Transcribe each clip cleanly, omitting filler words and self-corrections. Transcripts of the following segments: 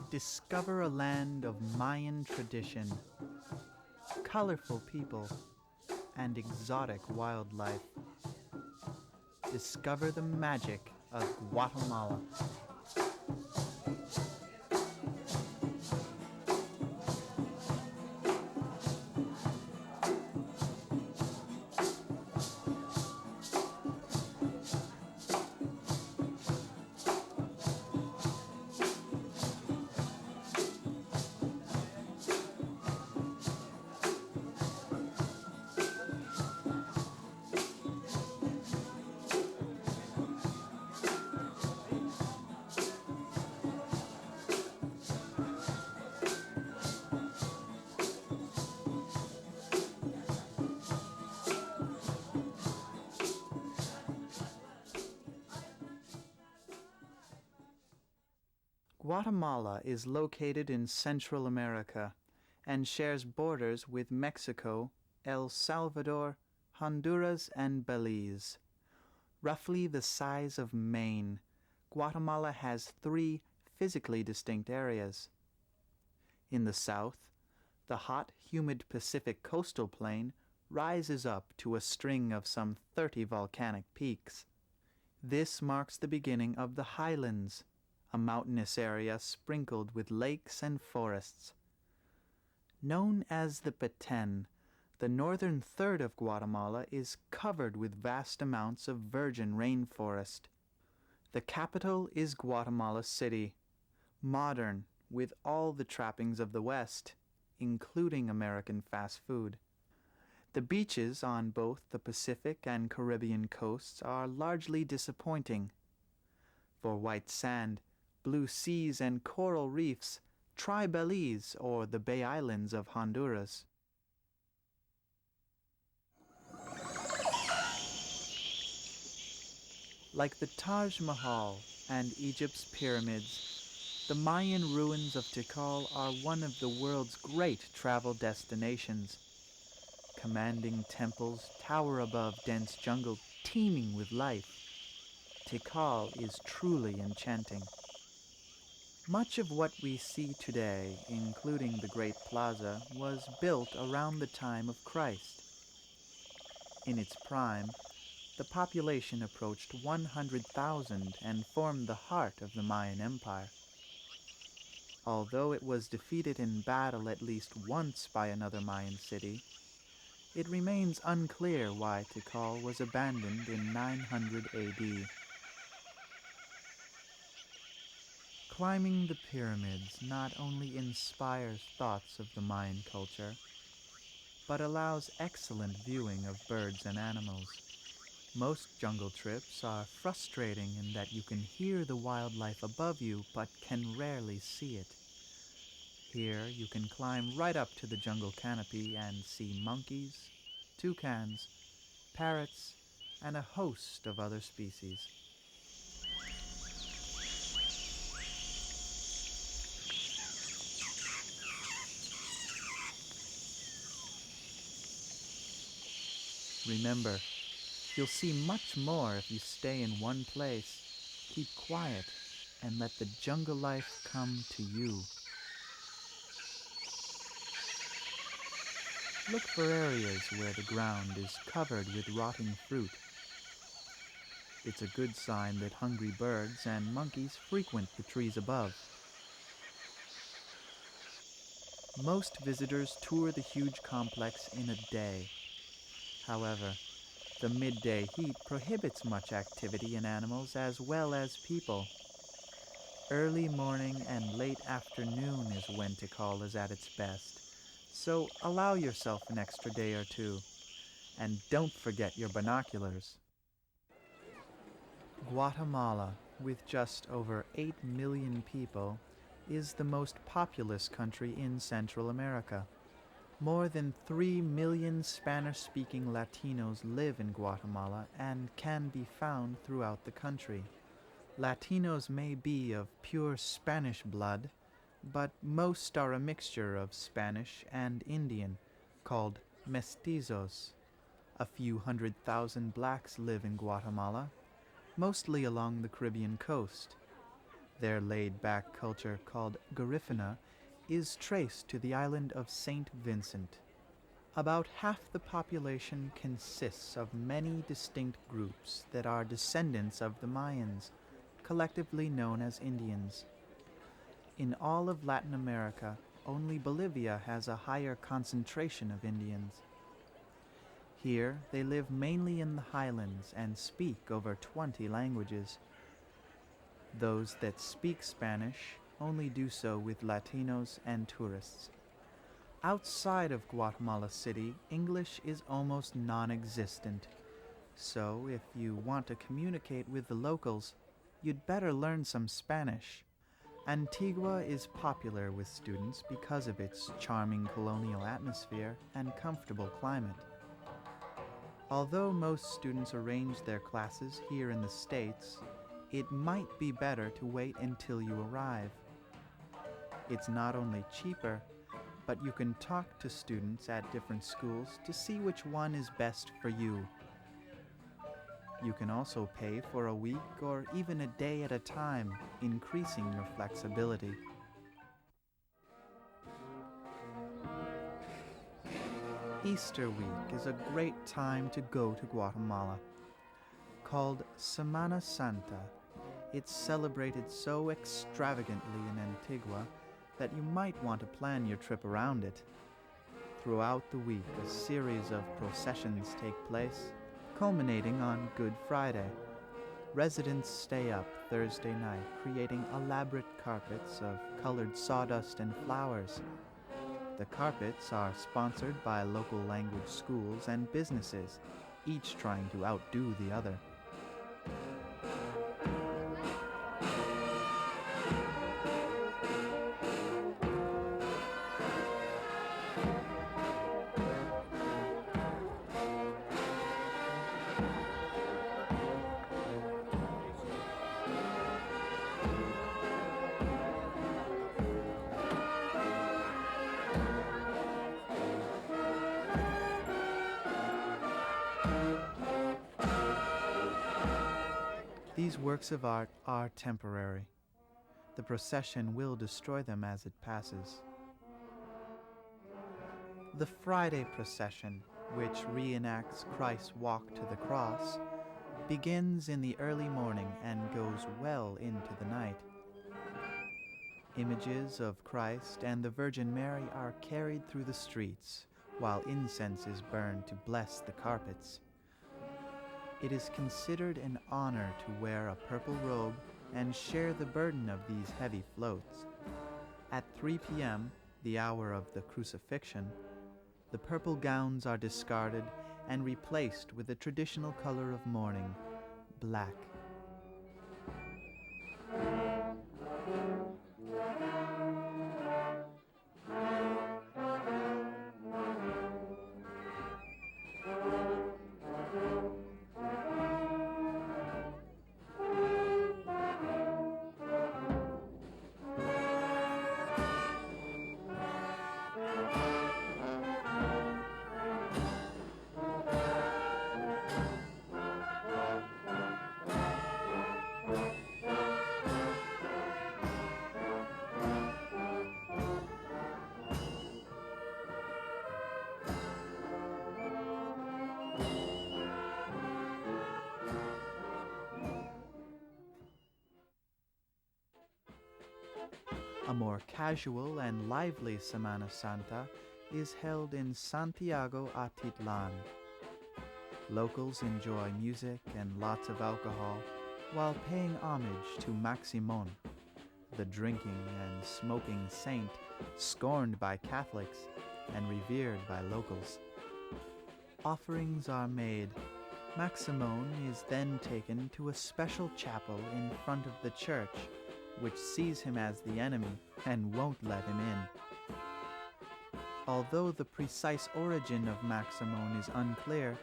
Discover a land of Mayan tradition, colorful people, and exotic wildlife. Discover the magic of Guatemala. Guatemala is located in Central America and shares borders with Mexico, El Salvador, Honduras, and Belize. Roughly the size of Maine, Guatemala has 3 physically distinct areas. In the south, the hot, humid Pacific coastal plain rises up to a string of some 30 volcanic peaks. This marks the beginning of the highlands, a mountainous area sprinkled with lakes and forests. Known as the Petén, the northern third of Guatemala is covered with vast amounts of virgin rainforest. The capital is Guatemala City, modern with all the trappings of the West, including American fast food. The beaches on both the Pacific and Caribbean coasts are largely disappointing. For white sand, blue seas, and coral reefs, try Belize or the Bay Islands of Honduras. Like the Taj Mahal and Egypt's pyramids, the Mayan ruins of Tikal are one of the world's great travel destinations. Commanding temples tower above dense jungle teeming with life. Tikal is truly enchanting. Much of what we see today, including the Great Plaza, was built around the time of Christ. In its prime, the population approached 100,000 and formed the heart of the Mayan Empire. Although it was defeated in battle at least once by another Mayan city, it remains unclear why Tikal was abandoned in 900 AD. Climbing the pyramids not only inspires thoughts of the Mayan culture, but allows excellent viewing of birds and animals. Most jungle trips are frustrating in that you can hear the wildlife above you but can rarely see it. Here you can climb right up to the jungle canopy and see monkeys, toucans, parrots, and a host of other species. Remember, you'll see much more if you stay in one place, keep quiet, and let the jungle life come to you. Look for areas where the ground is covered with rotting fruit. It's a good sign that hungry birds and monkeys frequent the trees above. Most visitors tour the huge complex in a day. However, the midday heat prohibits much activity in animals as well as people. Early morning and late afternoon is when Tikal is at its best, so allow yourself an extra day or two. And don't forget your binoculars. Guatemala, with just over 8 million people, is the most populous country in Central America. More than 3 million Spanish-speaking Latinos live in Guatemala and can be found throughout the country. Latinos may be of pure Spanish blood, but most are a mixture of Spanish and Indian, called mestizos. A few 100,000 blacks live in Guatemala, mostly along the Caribbean coast. Their laid-back culture, called Garifuna, is traced to the island of St. Vincent. About half the population consists of many distinct groups that are descendants of the Mayans, collectively known as Indians. In all of Latin America, only Bolivia has a higher concentration of Indians. Here, they live mainly in the highlands and speak over 20 languages. Those that speak Spanish only do so with Latinos and tourists. Outside of Guatemala City, English is almost non-existent. So, if you want to communicate with the locals, you'd better learn some Spanish. Antigua is popular with students because of its charming colonial atmosphere and comfortable climate. Although most students arrange their classes here in the States, it might be better to wait until you arrive. It's not only cheaper, but you can talk to students at different schools to see which one is best for you. You can also pay for a week or even a day at a time, increasing your flexibility. Easter week is a great time to go to Guatemala. Called Semana Santa, it's celebrated so extravagantly in Antigua that you might want to plan your trip around it. Throughout the week, a series of processions take place, culminating on Good Friday. Residents stay up Thursday night, creating elaborate carpets of colored sawdust and flowers. The carpets are sponsored by local language schools and businesses, each trying to outdo the other. These works of art are temporary. The procession will destroy them as it passes. The Friday procession, which reenacts Christ's walk to the cross, begins in the early morning and goes well into the night. Images of Christ and the Virgin Mary are carried through the streets, while incense is burned to bless the carpets. It is considered an honor to wear a purple robe and share the burden of these heavy floats. At 3 p.m., the hour of the crucifixion, the purple gowns are discarded and replaced with the traditional color of mourning, black. A more casual and lively Semana Santa is held in Santiago Atitlan. Locals enjoy music and lots of alcohol while paying homage to Maximon, the drinking and smoking saint scorned by Catholics and revered by locals. Offerings are made. Maximon is then taken to a special chapel in front of the church, which sees him as the enemy and won't let him in. Although the precise origin of Maximon is unclear,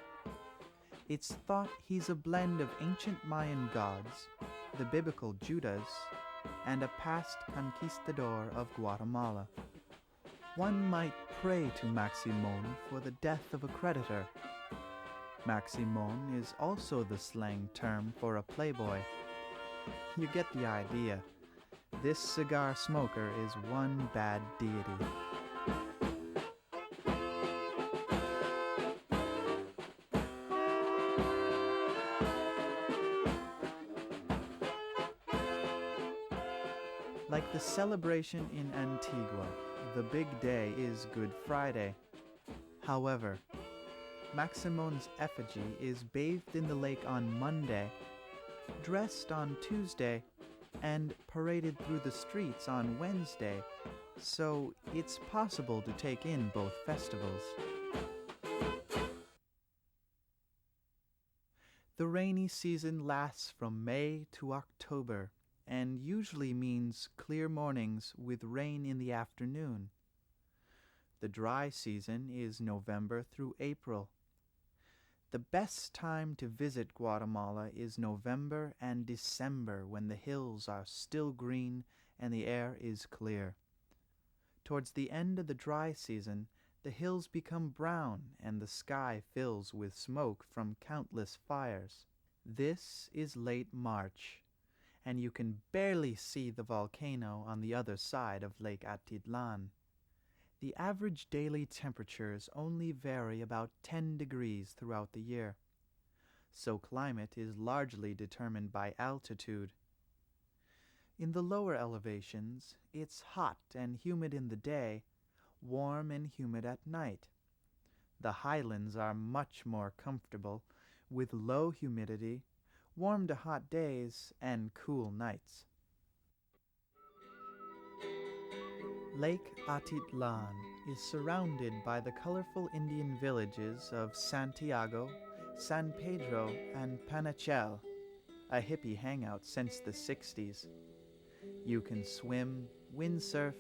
it's thought he's a blend of ancient Mayan gods, the biblical Judas, and a past conquistador of Guatemala. One might pray to Maximon for the death of a creditor. Maximon is also the slang term for a playboy. You get the idea. This cigar smoker is one bad deity. Like the celebration in Antigua, the big day is Good Friday. However, Maximon's effigy is bathed in the lake on Monday, dressed on Tuesday, and paraded through the streets on Wednesday, so it's possible to take in both festivals. The rainy season lasts from May to October and usually means clear mornings with rain in the afternoon. The dry season is November through April. The best time to visit Guatemala is November and December, when the hills are still green and the air is clear. Towards the end of the dry season, the hills become brown and the sky fills with smoke from countless fires. This is late March, and you can barely see the volcano on the other side of Lake Atitlan. The average daily temperatures only vary about 10 degrees throughout the year, so climate is largely determined by altitude. In the lower elevations, it's hot and humid in the day, warm and humid at night. The highlands are much more comfortable, with low humidity, warm to hot days, and cool nights. Lake Atitlan is surrounded by the colorful Indian villages of Santiago, San Pedro, and Panachel, a hippie hangout since the 60s. You can swim, windsurf,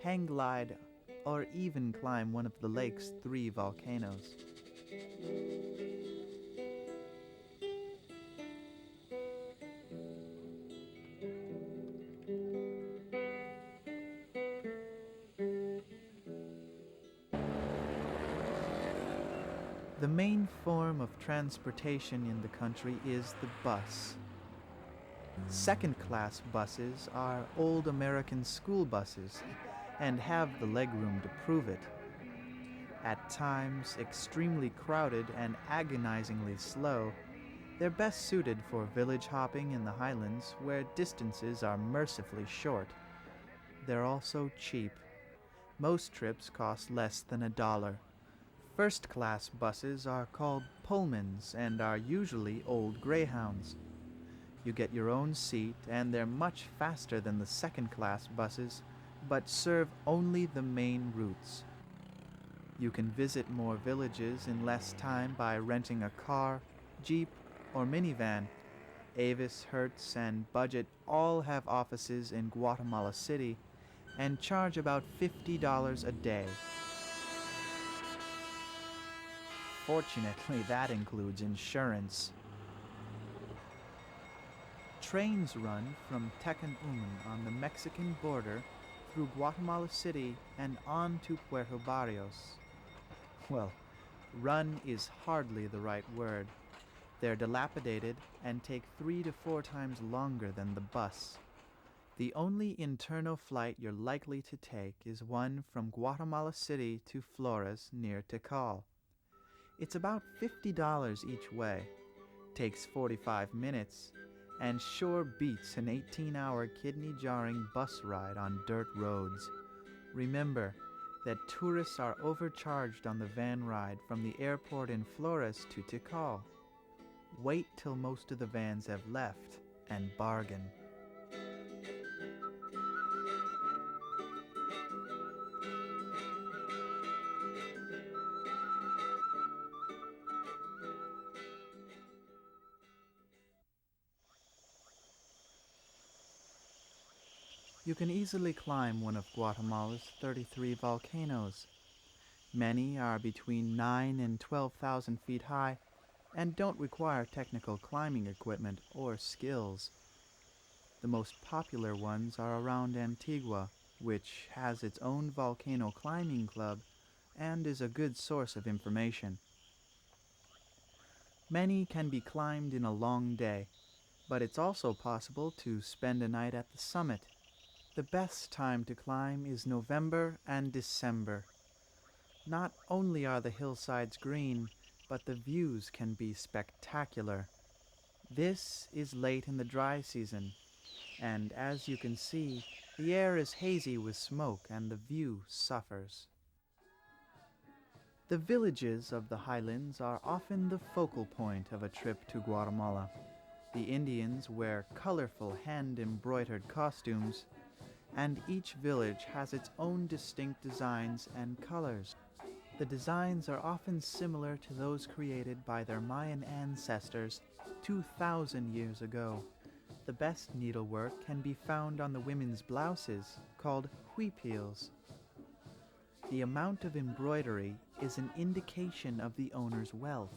hang glide, or even climb one of the lake's 3 volcanoes. The main form of transportation in the country is the bus. Second-class buses are old American school buses and have the legroom to prove it. At times extremely crowded and agonizingly slow, they're best suited for village hopping in the highlands where distances are mercifully short. They're also cheap. Most trips cost less than $1. First-class buses are called Pullmans and are usually old Greyhounds. You get your own seat and they're much faster than the second-class buses, but serve only the main routes. You can visit more villages in less time by renting a car, jeep, or minivan. Avis, Hertz, and Budget all have offices in Guatemala City and charge about $50 a day. Fortunately, that includes insurance. Trains run from Tecumuman on the Mexican border through Guatemala City and on to Puerto Barrios. Well, run is hardly the right word. They're dilapidated and take 3 to 4 times longer than the bus. The only internal flight you're likely to take is one from Guatemala City to Flores near Tikal. It's about $50 each way, takes 45 minutes, and sure beats an 18-hour kidney-jarring bus ride on dirt roads. Remember that tourists are overcharged on the van ride from the airport in Flores to Tikal. Wait till most of the vans have left and bargain. You can easily climb one of Guatemala's 33 volcanoes. Many are between 9 and 12,000 feet high and don't require technical climbing equipment or skills. The most popular ones are around Antigua, which has its own volcano climbing club and is a good source of information. Many can be climbed in a long day, but it's also possible to spend a night at the summit. The best time to climb is November and December. Not only are the hillsides green, but the views can be spectacular. This is late in the dry season, and as you can see, the air is hazy with smoke and the view suffers. The villages of the highlands are often the focal point of a trip to Guatemala. The Indians wear colorful hand-embroidered costumes, and each village has its own distinct designs and colors. The designs are often similar to those created by their Mayan ancestors 2,000 years ago. The best needlework can be found on the women's blouses, called huipils. The amount of embroidery is an indication of the owner's wealth.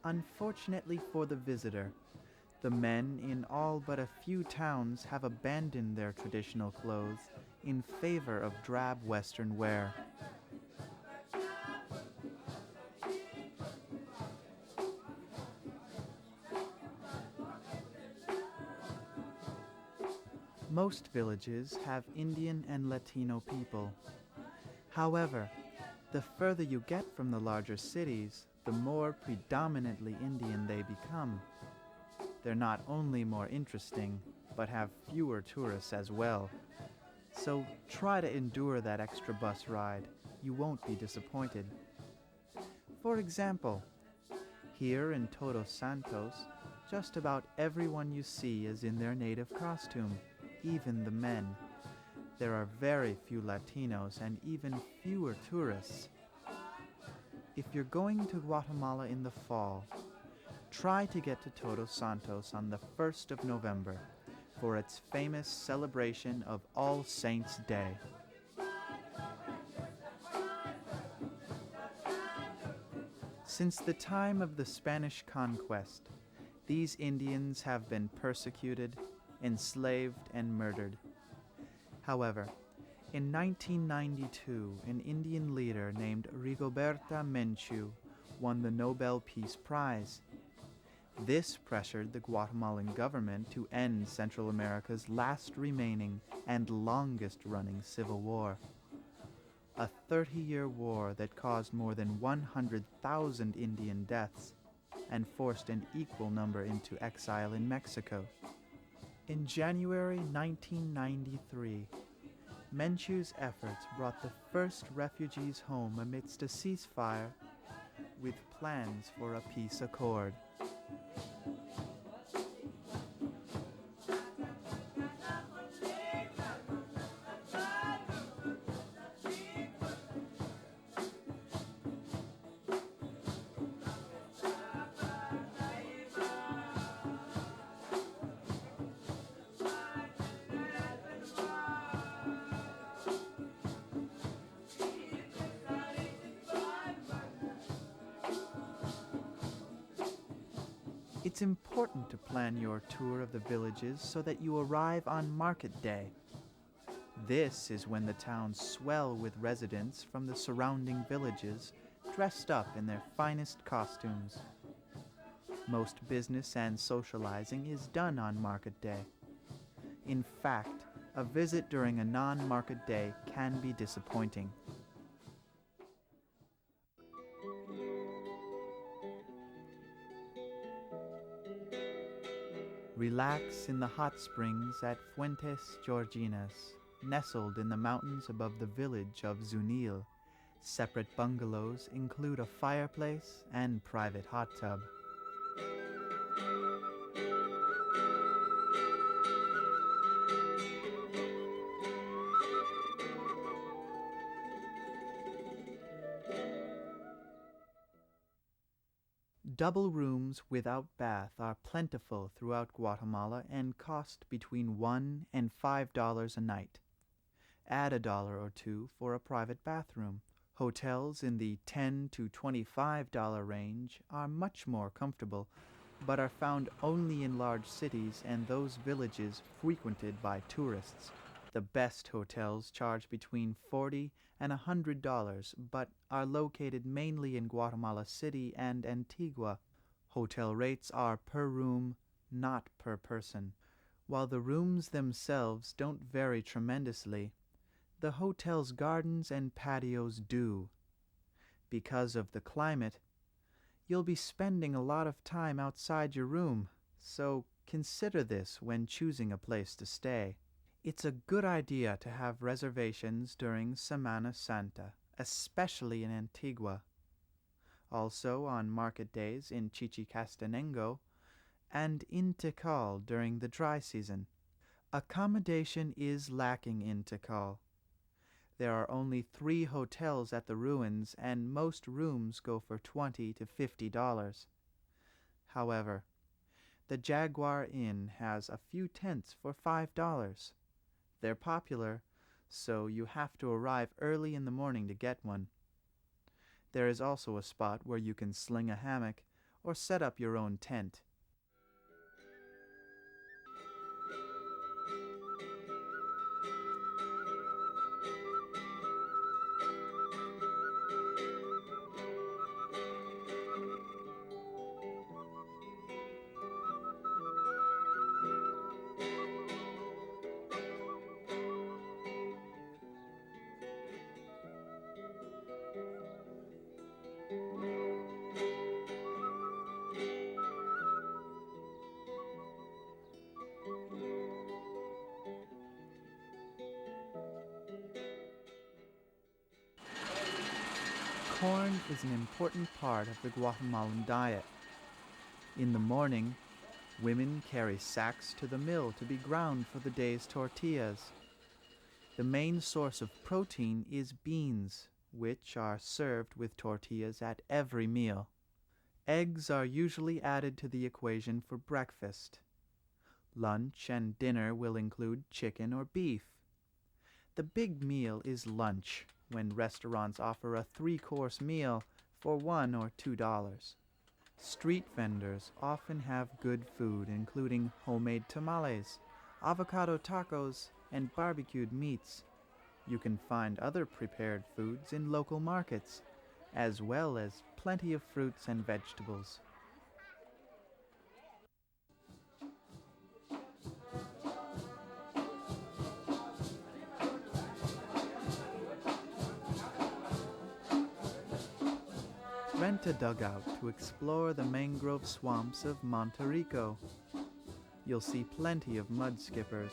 Unfortunately for the visitor, the men in all but a few towns have abandoned their traditional clothes in favor of drab Western wear. Most villages have Indian and Latino people. However, the further you get from the larger cities, the more predominantly Indian they become. They're not only more interesting, but have fewer tourists as well. So try to endure that extra bus ride. You won't be disappointed. For example, here in Todos Santos, just about everyone you see is in their native costume, even the men. There are very few Latinos and even fewer tourists. If you're going to Guatemala in the fall, try to get to Todos Santos on the 1st of November for its famous celebration of All Saints' Day. Since the time of the Spanish conquest, these Indians have been persecuted, enslaved, and murdered. However, in 1992, an Indian leader named Rigoberta Menchú won the Nobel Peace Prize. This pressured the Guatemalan government to end Central America's last remaining and longest-running civil war. A 30-year war that caused more than 100,000 Indian deaths and forced an equal number into exile in Mexico. In January 1993, Menchú's efforts brought the first refugees home amidst a ceasefire with plans for a peace accord. It's important to plan your tour of the villages so that you arrive on market day. This is when the towns swell with residents from the surrounding villages dressed up in their finest costumes. Most business and socializing is done on market day. In fact, a visit during a non-market day can be disappointing. Relax in the hot springs at Fuentes Georginas, nestled in the mountains above the village of Zunil. Separate bungalows include a fireplace and private hot tub. Double rooms without bath are plentiful throughout Guatemala and cost between $1 and $5 a night. Add a dollar or two for a private bathroom. Hotels in the $10 to $25 range are much more comfortable, but are found only in large cities and those villages frequented by tourists. The best hotels charge between $40 and $100, but are located mainly in Guatemala City and Antigua. Hotel rates are per room, not per person. While the rooms themselves don't vary tremendously, the hotel's gardens and patios do. Because of the climate, you'll be spending a lot of time outside your room, so consider this when choosing a place to stay. It's a good idea to have reservations during Semana Santa, especially in Antigua. Also on market days in Chichicastenango and in Tikal during the dry season. Accommodation is lacking in Tikal. There are only 3 hotels at the ruins and most rooms go for $20 to $50. However, the Jaguar Inn has a few tents for $5. They're popular, so you have to arrive early in the morning to get one. There is also a spot where you can sling a hammock or set up your own tent. Corn is an important part of the Guatemalan diet. In the morning, women carry sacks to the mill to be ground for the day's tortillas. The main source of protein is beans, which are served with tortillas at every meal. Eggs are usually added to the equation for breakfast. Lunch and dinner will include chicken or beef. The big meal is lunch, when restaurants offer a 3-course meal for $1 or $2. Street vendors often have good food, including homemade tamales, avocado tacos, and barbecued meats. You can find other prepared foods in local markets, as well as plenty of fruits and vegetables. Rent a dugout to explore the mangrove swamps of Monte Rico. You'll see plenty of mud skippers.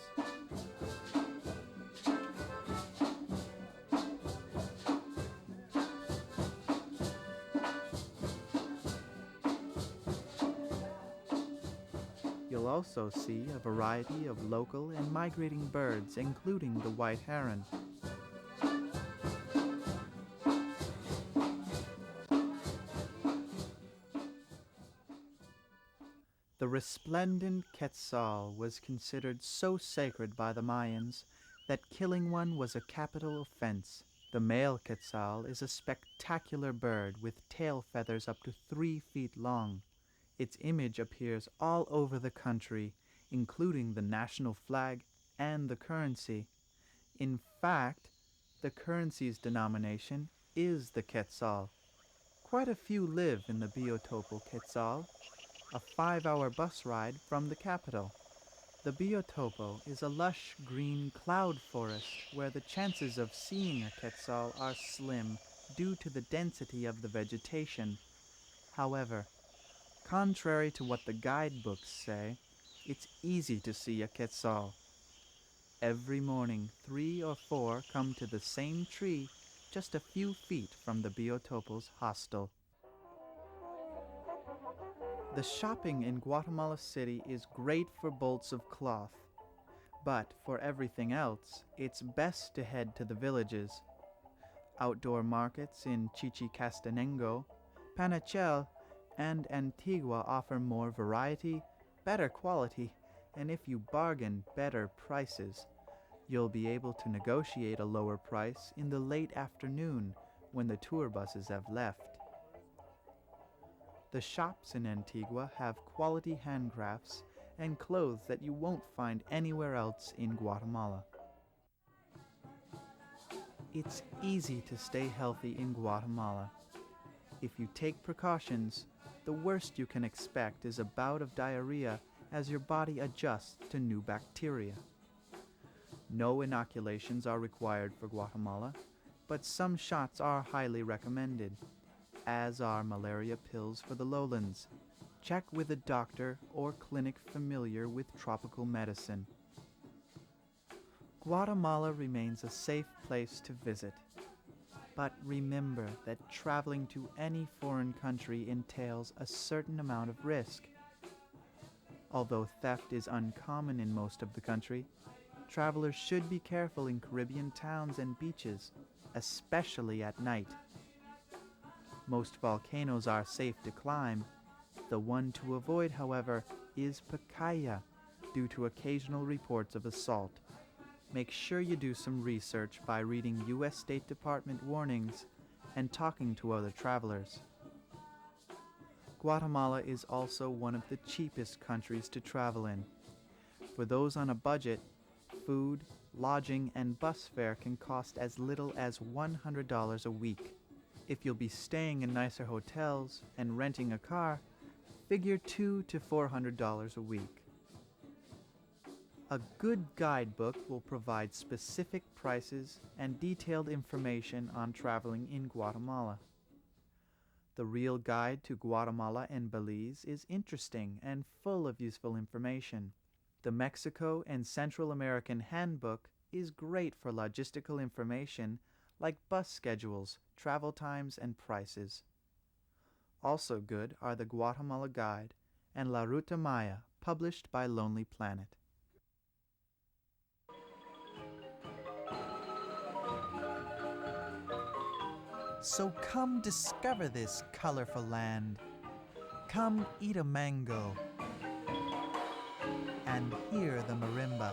You'll also see a variety of local and migrating birds, including the white heron. The resplendent quetzal was considered so sacred by the Mayans that killing one was a capital offense. The male quetzal is a spectacular bird with tail feathers up to 3 feet long. Its image appears all over the country, including the national flag and the currency. In fact, the currency's denomination is the quetzal. Quite a few live in the Biotopo Quetzal, a 5-hour bus ride from the capital. The Biotopo is a lush green cloud forest where the chances of seeing a quetzal are slim due to the density of the vegetation. However, contrary to what the guidebooks say, it's easy to see a quetzal. Every morning, 3 or 4 come to the same tree just a few feet from the Biotopo's hostel. The shopping in Guatemala City is great for bolts of cloth, but for everything else, it's best to head to the villages. Outdoor markets in Chichicastenango, Panachel, and Antigua offer more variety, better quality, and if you bargain, better prices. You'll be able to negotiate a lower price in the late afternoon when the tour buses have left. The shops in Antigua have quality handcrafts and clothes that you won't find anywhere else in Guatemala. It's easy to stay healthy in Guatemala. If you take precautions, the worst you can expect is a bout of diarrhea as your body adjusts to new bacteria. No inoculations are required for Guatemala, but some shots are highly recommended, as are malaria pills for the lowlands. Check with a doctor or clinic familiar with tropical medicine. Guatemala remains a safe place to visit, but remember that traveling to any foreign country entails a certain amount of risk. Although theft is uncommon in most of the country, travelers should be careful in Caribbean towns and beaches, especially at night. Most volcanoes are safe to climb. The one to avoid, however, is Pacaya, due to occasional reports of assault. Make sure you do some research by reading U.S. State Department warnings and talking to other travelers. Guatemala is also one of the cheapest countries to travel in. For those on a budget, food, lodging, and bus fare can cost as little as $100 a week. If you'll be staying in nicer hotels and renting a car, figure $200 to $400 a week. A good guidebook will provide specific prices and detailed information on traveling in Guatemala. The Real Guide to Guatemala and Belize is interesting and full of useful information. The Mexico and Central American Handbook is great for logistical information like bus schedules, travel times, and prices. Also good are the Guatemala Guide and La Ruta Maya, published by Lonely Planet. So come discover this colorful land. Come eat a mango and hear the marimba.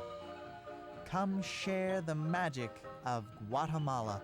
Come share the magic of Guatemala.